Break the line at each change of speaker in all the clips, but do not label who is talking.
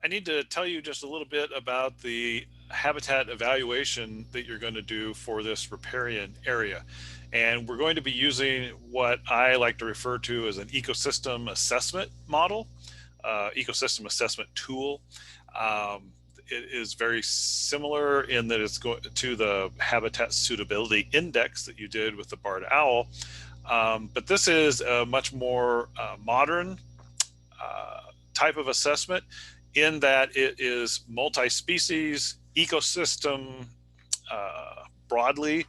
I need to tell you just a little bit about the habitat evaluation that you're going to do for this riparian area. And we're going to be using what I like to refer to as an ecosystem assessment model, ecosystem assessment tool. Um, it is very similar in that it's going to the habitat suitability index that you did with the barred owl. But this is a much more modern type of assessment in that it is multi-species ecosystem broadly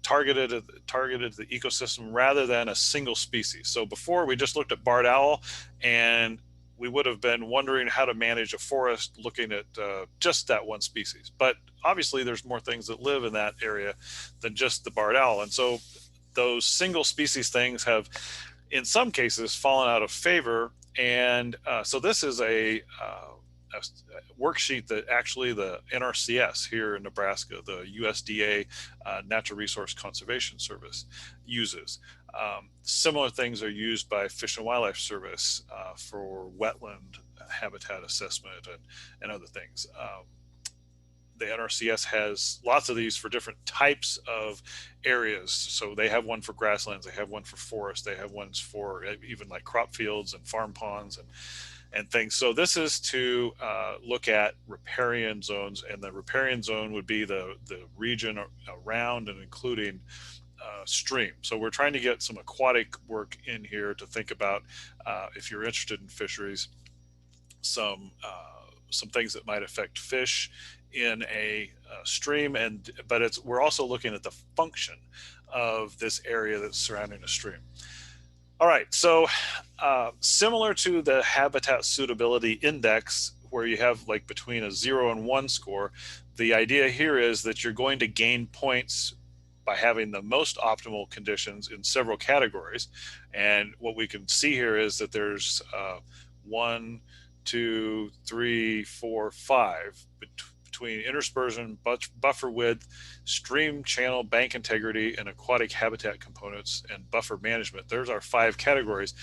targeted the ecosystem rather than a single species. So before we just looked at barred owl, and we would have been wondering how to manage a forest looking at just that one species. But obviously there's more things that live in that area than just the barred owl. And so those single species things have in some cases fallen out of favor. And so this is a worksheet that actually the NRCS here in Nebraska, the USDA Natural Resource Conservation Service, uses. Similar things are used by Fish and Wildlife Service for wetland habitat assessment and other things. The NRCS has lots of these for different types of areas. So they have one for grasslands, they have one for forest, they have ones for even like crop fields and farm ponds and things. So this is to look at riparian zones, and the riparian zone would be the region around and including stream. So we're trying to get some aquatic work in here to think about if you're interested in fisheries, some things that might affect fish in a stream, but we're also looking at the function of this area that's surrounding a stream. All right, so similar to the habitat suitability index, where you have like between a 0 and 1 score, the idea here is that you're going to gain points by having the most optimal conditions in several categories. And what we can see here is that there's 1, 2, 3, 4, 5 between interspersion, buffer width, stream channel bank integrity, and aquatic habitat components and buffer management. There's our 5 categories.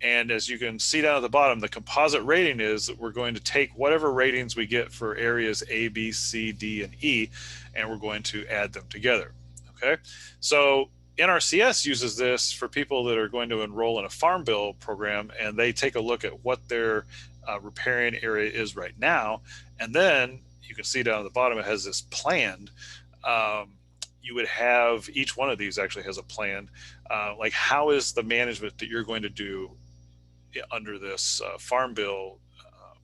And as you can see down at the bottom, the composite rating is that we're going to take whatever ratings we get for areas A, B, C, D, and E, and we're going to add them together. Okay, so NRCS uses this for people that are going to enroll in a farm bill program, and they take a look at what their riparian area is right now, and then you can see down at the bottom it has this planned. You would have each one of these actually has a plan, like how is the management that you're going to do under this farm bill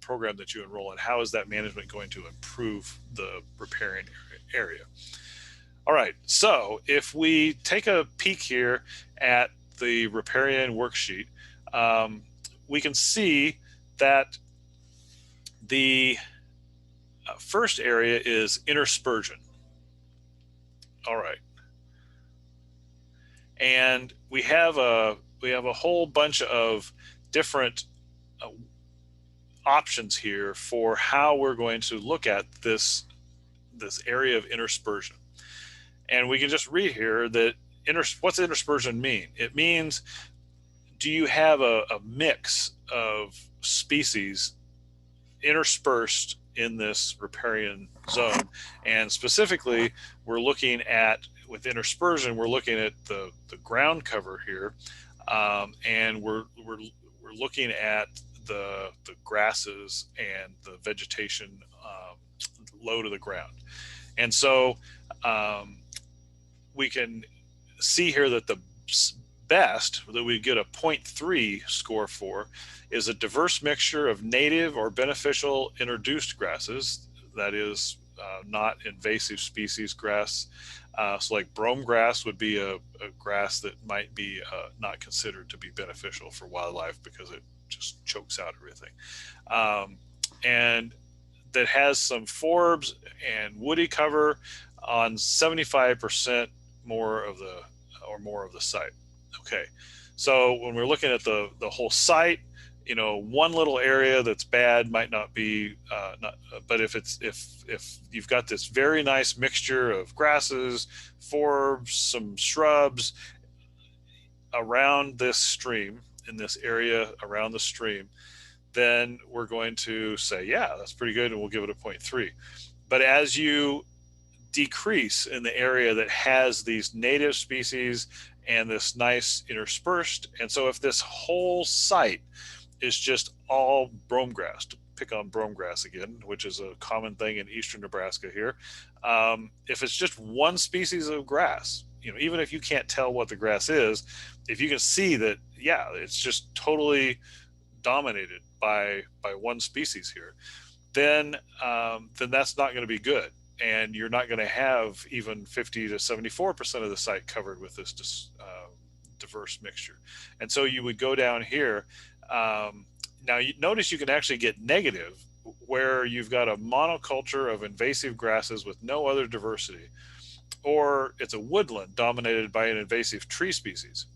program that you enroll in, how is that management going to improve the riparian area? All right, so if we take a peek here at the riparian worksheet, we can see that the first area is interspersion. All right, and we have a whole bunch of different options here for how we're going to look at this area of interspersion. And we can just read here that what's interspersion mean? It means, do you have a mix of species interspersed in this riparian zone? And specifically, we're looking at, with interspersion, we're looking at the ground cover here, and we're looking at the grasses and the vegetation low to the ground. And so we can see here that the best that we get a 0.3 score for is a diverse mixture of native or beneficial introduced grasses, that is not invasive species grass. So like brome grass would be a grass that might be not considered to be beneficial for wildlife because it just chokes out everything. And that has some forbs and woody cover on 75% more of the site. Okay, so when we're looking at the whole site, you know, one little area that's bad might not be but if you've got this very nice mixture of grasses, forbs, some shrubs around this stream, in this area around the stream, then we're going to say, yeah, that's pretty good, and we'll give it a 0.3. But as you decrease in the area that has these native species and this nice interspersed, and so if this whole site is just all brome grass, to pick on brome grass again, which is a common thing in eastern Nebraska here, if it's just one species of grass, even if you can't tell what the grass is, if you can see that, yeah, it's just totally dominated by one species here, then that's not going to be good, and you're not going to have even 50 to 74% of the site covered with this diverse mixture. And so you would go down here. Now you notice you can actually get negative where you've got a monoculture of invasive grasses with no other diversity, or it's a woodland dominated by an invasive tree species.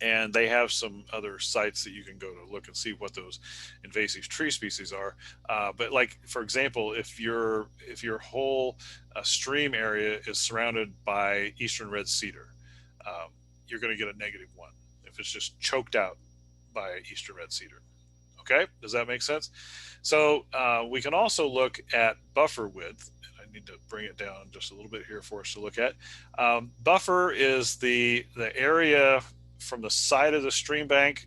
And they have some other sites that you can go to look and see what those invasive tree species are. But like, for example, if your whole stream area is surrounded by eastern red cedar, you're going to get a -1 if it's just choked out by eastern red cedar. Okay, does that make sense? So we can also look at buffer width. I need to bring it down just a little bit here for us to look at. Buffer is the area from the side of the stream bank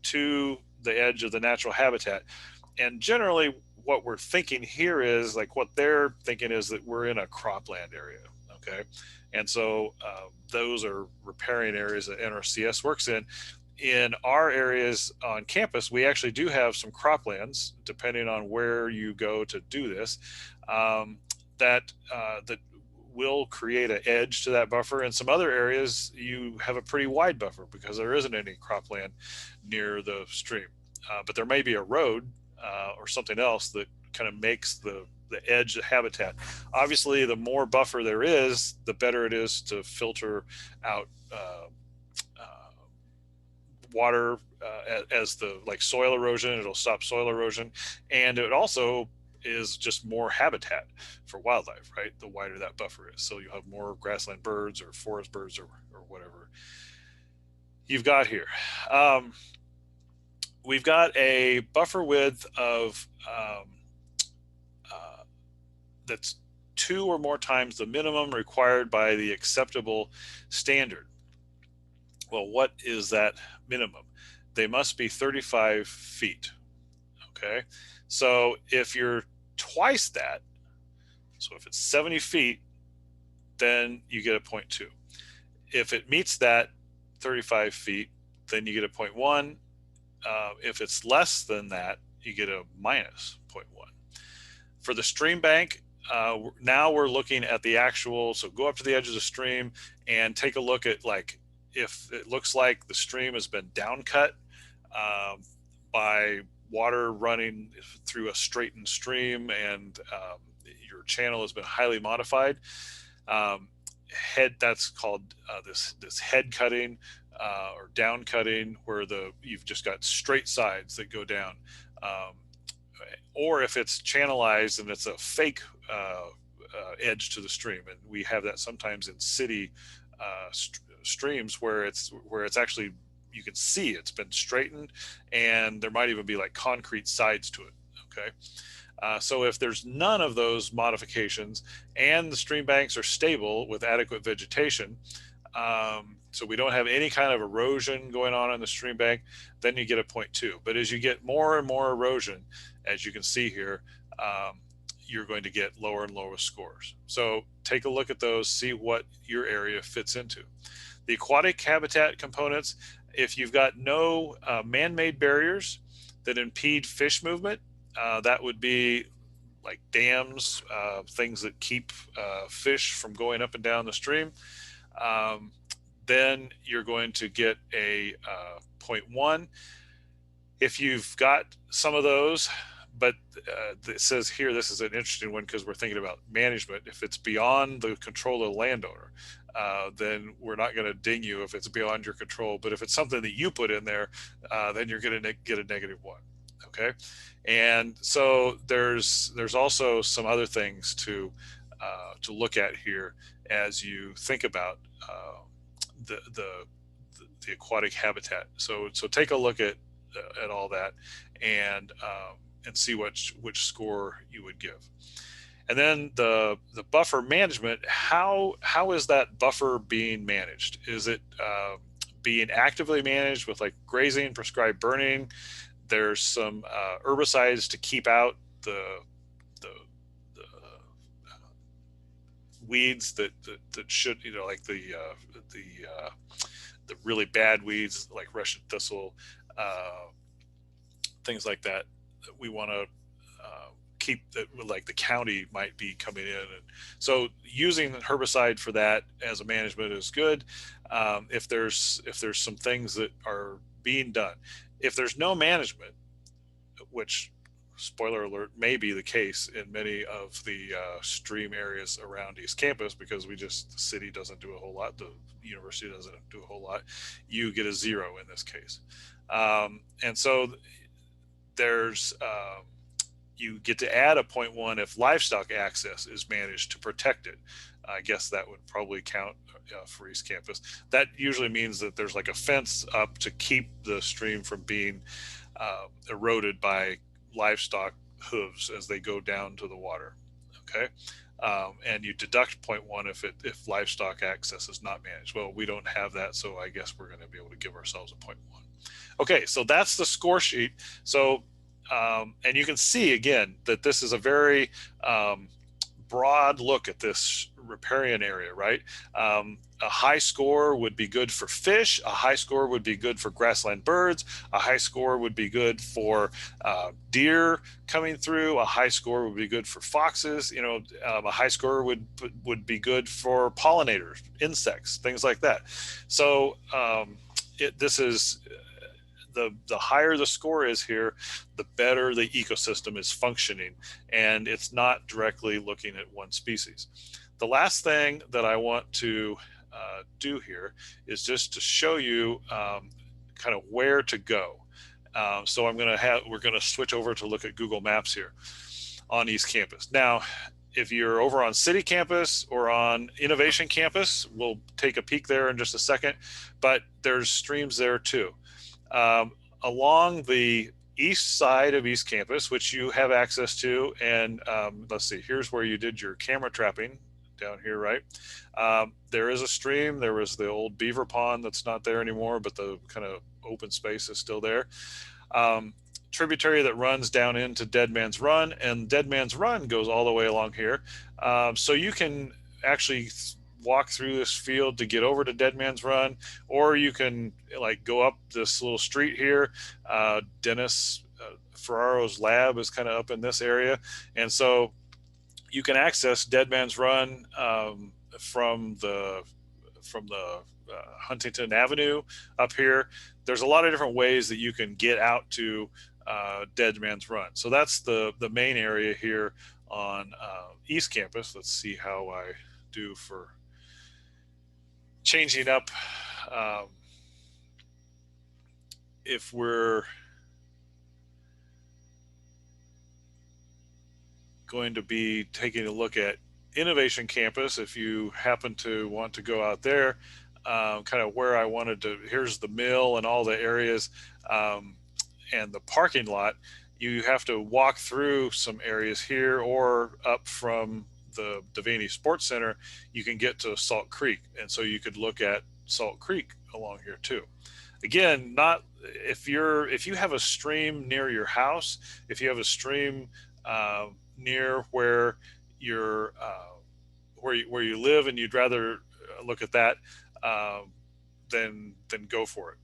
to the edge of the natural habitat. And generally what we're thinking here is, like, what they're thinking is that we're in a cropland area. Okay, and so those are riparian areas that NRCS works in. In our areas on campus, we actually do have some croplands, depending on where you go to do this, that will create an edge to that buffer. In some other areas, you have a pretty wide buffer because there isn't any cropland near the stream. But there may be a road or something else that kind of makes the edge of habitat. Obviously, the more buffer there is, the better it is to filter out water as the soil erosion. It'll stop soil erosion, and it also is just more habitat for wildlife, right? The wider that buffer is. So you'll have more grassland birds or forest birds or whatever you've got here. We've got a buffer width of that's 2 or more times the minimum required by the acceptable standard. Well, what is that minimum? They must be 35 feet. Okay, so if you're twice that, so if it's 70 feet, then you get a 0.2. If it meets that 35 feet, then you get a 0.1. If it's less than that, you get a -0.1. For the stream bank, now we're looking at the actual, so go up to the edge of the stream and take a look at, like, if it looks like the stream has been down cut by water running through a straightened stream, and your channel has been highly modified. That's called this head cutting or down cutting, where you've just got straight sides that go down. Or if it's channelized and it's a fake edge to the stream, and we have that sometimes in city streams where it's actually, you can see it's been straightened, and there might even be like concrete sides to it. Okay, so if there's none of those modifications and the stream banks are stable with adequate vegetation, so we don't have any kind of erosion going on in the stream bank, then you get a 0.2. But as you get more and more erosion, as you can see here, you're going to get lower and lower scores. So take a look at those, see what your area fits into. The aquatic habitat components, if you've got no man-made barriers that impede fish movement, that would be like dams, things that keep fish from going up and down the stream, then you're going to get a 0.1. If you've got some of those, but it says here, this is an interesting one because we're thinking about management. If it's beyond the control of the landowner, then we're not going to ding you if it's beyond your control. But if it's something that you put in there, then you're going to get a -1. Okay, and so there's also some other things to look at here as you think about the aquatic habitat. So take a look at at all that, and see which score you would give. And then the buffer management, how is that buffer being managed? Is it being actively managed with like grazing, prescribed burning? There's some herbicides to keep out the the, the weeds that should, you know, like the really bad weeds like Russian thistle, uh, things like that we want to keep, that like the county might be coming in, and so using herbicide for that as a management is good. If there's some things that are being done, if there's no management, which, spoiler alert, may be the case in many of the stream areas around East Campus, because the city doesn't do a whole lot, the university doesn't do a whole lot, you get a 0 in this case. And so there's you get to add a 0.1 if livestock access is managed to protect it. I guess that would probably count for East Campus. That usually means that there's like a fence up to keep the stream from being eroded by livestock hooves as they go down to the water. Okay. And you deduct 0.1 if livestock access is not managed. Well, we don't have that, so I guess we're going to be able to give ourselves a 0.1. Okay, so that's the score sheet. So, and you can see again that this is a very broad look at this riparian area, right? A high score would be good for fish. A high score would be good for grassland birds. A high score would be good for deer coming through. A high score would be good for foxes. You know, a high score would be good for pollinators, insects, things like that. So this is the higher the score is here, the better the ecosystem is functioning, and it's not directly looking at one species. The last thing that I want to do here is just to show you kind of where to go. So we're going to switch over to look at Google Maps here on East Campus. Now, if you're over on City Campus or on Innovation Campus, we'll take a peek there in just a second, but there's streams there too. Along the east side of East Campus, which you have access to, and let's see, here's where you did your camera trapping, down here, right? There is a stream. There was the old beaver pond that's not there anymore, but the kind of open space is still there. Tributary that runs down into Dead Man's Run, and Dead Man's Run goes all the way along here. So you can actually walk through this field to get over to Dead Man's Run, or you can like go up this little street here. Dennis Ferraro's lab is kind of up in this area, and so you can access Dead Man's Run from the Huntington Avenue up here. There's a lot of different ways that you can get out to Dead Man's Run. So that's the main area here on East Campus. Let's see how I do for changing up. If we're going to be taking a look at Innovation Campus, if you happen to want to go out there, kind of where I wanted to, here's the mill and all the areas and the parking lot. You have to walk through some areas here, or up from the Devaney Sports Center, you can get to Salt Creek. And so you could look at Salt Creek along here too. Again, not if you have a stream near your house, if you have a stream near where you're where you live, and you'd rather look at that, then go for it.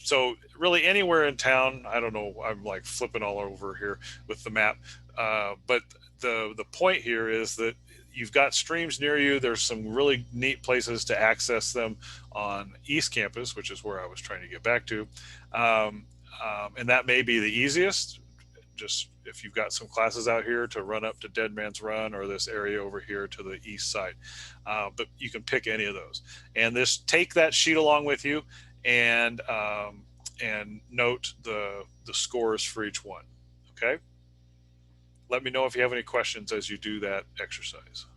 So really anywhere in town. I don't know, I'm like flipping all over here with the map, but the point here is that you've got streams near you. There's some really neat places to access them on East Campus, which is where I was trying to get back to, and that may be the easiest. Just if you've got some classes out here, to run up to Dead Man's Run, or this area over here to the east side, but you can pick any of those, and take that sheet along with you, and note the scores for each one. Okay, let me know if you have any questions as you do that exercise.